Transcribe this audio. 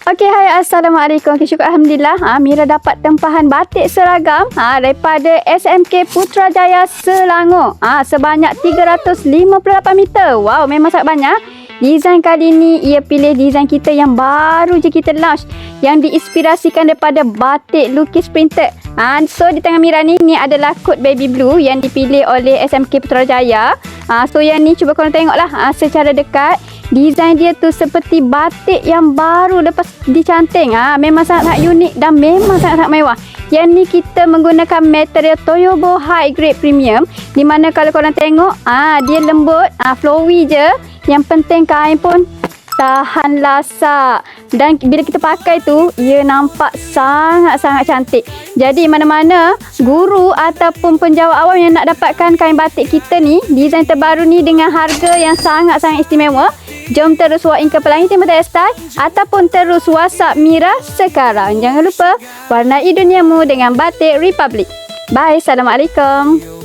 Okey, hai, Assalamualaikum. Okay, syukur Alhamdulillah. Mira dapat tempahan batik seragam daripada SMK Putrajaya Selangor. Sebanyak 358 meter. Wow, memang sangat banyak. Desain kali ni, ia pilih desain kita yang baru je kita launch. Yang diinspirasikan daripada batik lukis printed. So, di tangan Mira ni adalah kod baby blue yang dipilih oleh SMK Putrajaya. So, yang ni cuba korang tengoklah secara dekat. Desain dia tu seperti batik yang baru lepas dicanting. Memang sangat unik dan memang sangat mewah. Yang ni kita menggunakan material Toyobo High Grade Premium. Di mana kalau korang tengok, dia lembut, flowy je. Yang penting kain pun tahan lasak. Dan bila kita pakai tu, ia nampak sangat-sangat cantik. Jadi mana-mana guru ataupun penjawat awam yang nak dapatkan kain batik kita ni, desain terbaru ni dengan harga yang sangat-sangat istimewa, jom terus walk in ke Pelangi Timur Textile ataupun terus WhatsApp Mira sekarang. Jangan lupa warnai duniamu dengan Batik Republic. Bye. Assalamualaikum.